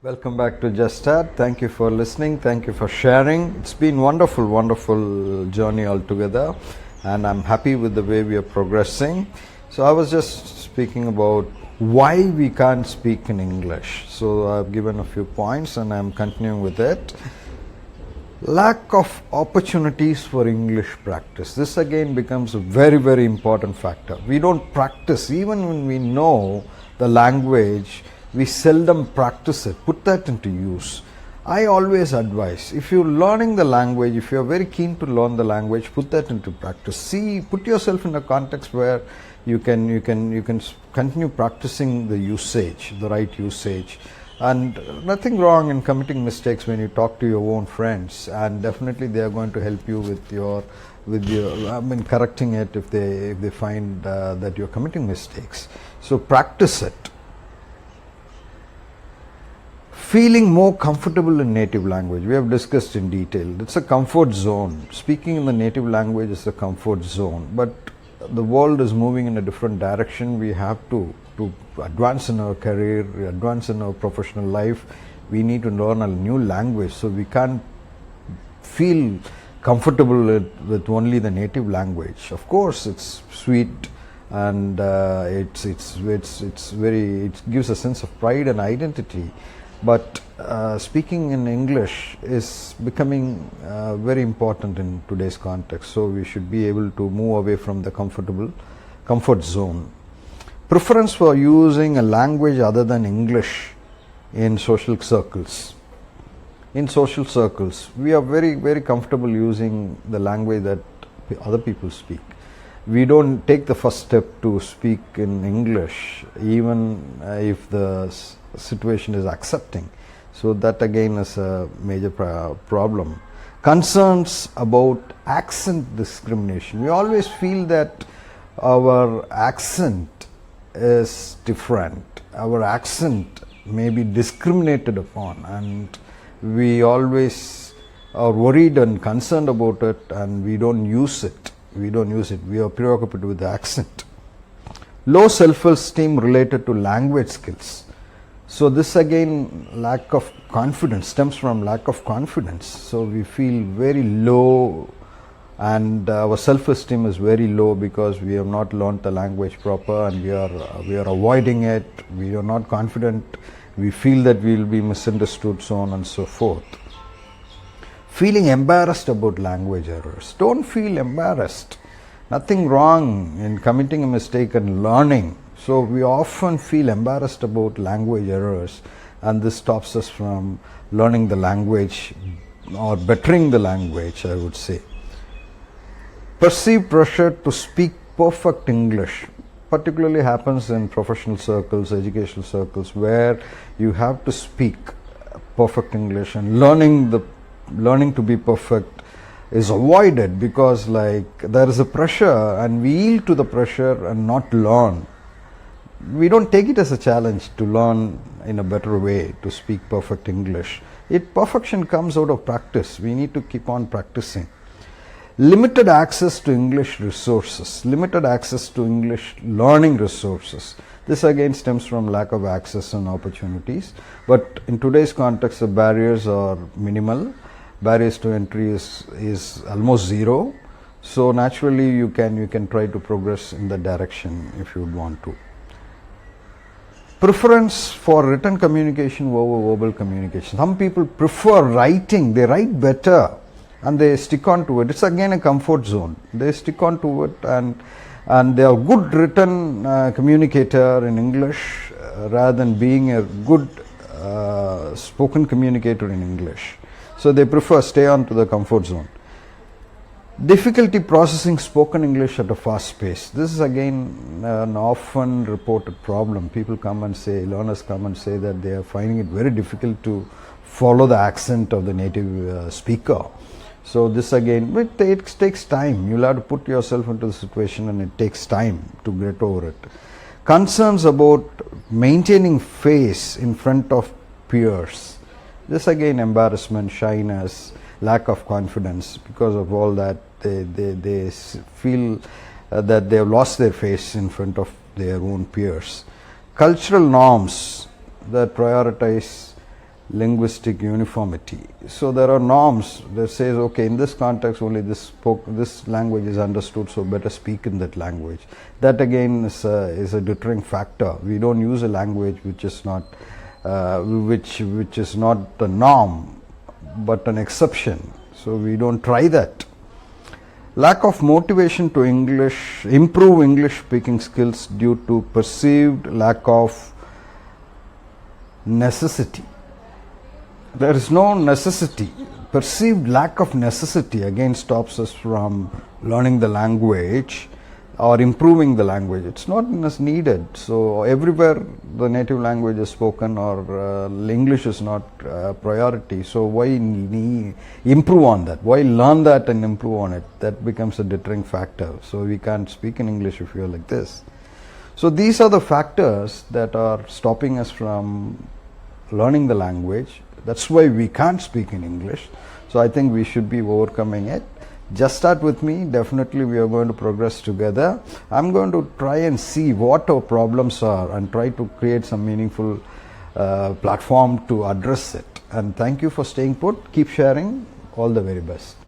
Welcome back to Just Start. Thank you for listening. Thank you for sharing. It's been wonderful journey altogether, and I'm happy with the way we are progressing. So I was just speaking about why we can't speak in English. So I've given a few points and I'm continuing with it. Lack of opportunities for English practice. This again becomes a very important factor. We don't practice. Even when we know the language, we seldom practice it, put that into use. I always advise, if you're learning the language, if you're very keen to learn the language, put that into practice. Put yourself in a context where you can continue practicing the usage, the right usage. And nothing wrong in committing mistakes when you talk to your own friends, and definitely they are going to help you with your correcting it if they find that you're committing mistakes. So practice it. Feeling more comfortable in native language, we have discussed in detail. It's a comfort zone. Speaking in the native language is a comfort zone, but the world is moving in a different direction. We have to advance in our career, advance in our professional life. We need to learn a new language, so we can't feel comfortable with only the native language. Of course, it's sweet and it gives a sense of pride and identity. But speaking in English is becoming very important in today's context. So we should be able to move away from the comfort zone. Preference for using a language other than English in social circles. In social circles, we are very comfortable using the language that other people speak. We don't take the first step to speak in English, even if the situation is accepting. So that again is a major problem. Concerns about accent discrimination. We always feel that our accent is different. Our accent may be discriminated upon, and we always are worried and concerned about it, and we don't use it. We are preoccupied with the accent. Low self-esteem related to language skills. So this again, lack of confidence, stems from lack of confidence. So we feel very low, and our self-esteem is very low because we have not learned the language proper, and we are avoiding it. We are not confident. We feel that we will be misunderstood, so on and so forth. Feeling embarrassed about language errors. Don't feel embarrassed. Nothing wrong in committing a mistake and learning. So we often feel embarrassed about language errors, and this stops us from learning the language or bettering the language, I would say. Perceived pressure to speak perfect English particularly happens in professional circles, educational circles, where you have to speak perfect English, and learning to be perfect is avoided because there is a pressure, and we yield to the pressure and not learn. We don't take it as a challenge to learn in a better way to speak perfect English. Perfection comes out of practice. We need to keep on practicing. Limited access to English resources, limited access to English learning resources. This again stems from lack of access and opportunities. But in today's context, the barriers are minimal. Barriers to entry is almost zero. So naturally you can try to progress in that direction if you would want to. Preference for written communication over verbal communication. Some people prefer writing. They write better and they stick on to it. It's again a comfort zone. They stick on to it, and they are good written communicator in English rather than being a good spoken communicator in English. So they prefer stay on to the comfort zone. Difficulty processing spoken English at a fast pace. This is again an often reported problem. Learners come and say that they are finding it very difficult to follow the accent of the native speaker. So this again, it takes time. You'll have to put yourself into the situation, and it takes time to get over it. Concerns about maintaining face in front of peers. This again, embarrassment, shyness, lack of confidence. Because of all that, they feel that they have lost their face in front of their own peers. Cultural norms that prioritize linguistic uniformity. So there are norms that says, okay, in this context only this language is understood, so better speak in that language. That again is a deterring factor. We don't use a language which is not which is not the norm but an exception. So we don't try that. Lack of motivation to improve English speaking skills due to perceived lack of necessity. There is no necessity. Perceived lack of necessity again stops us from learning the language or improving the language. It's not as needed. So everywhere the native language is spoken, or English is not priority. So why improve on that? Why learn that and improve on it? That becomes a deterring factor. So we can't speak in English if you're like this. So these are the factors that are stopping us from learning the language. That's why we can't speak in English. So I think we should be overcoming it. Just start with me. Definitely we are going to progress together. I'm going to try and see what our problems are and try to create some meaningful platform to address it. And thank you for staying put. Keep sharing. All the very best.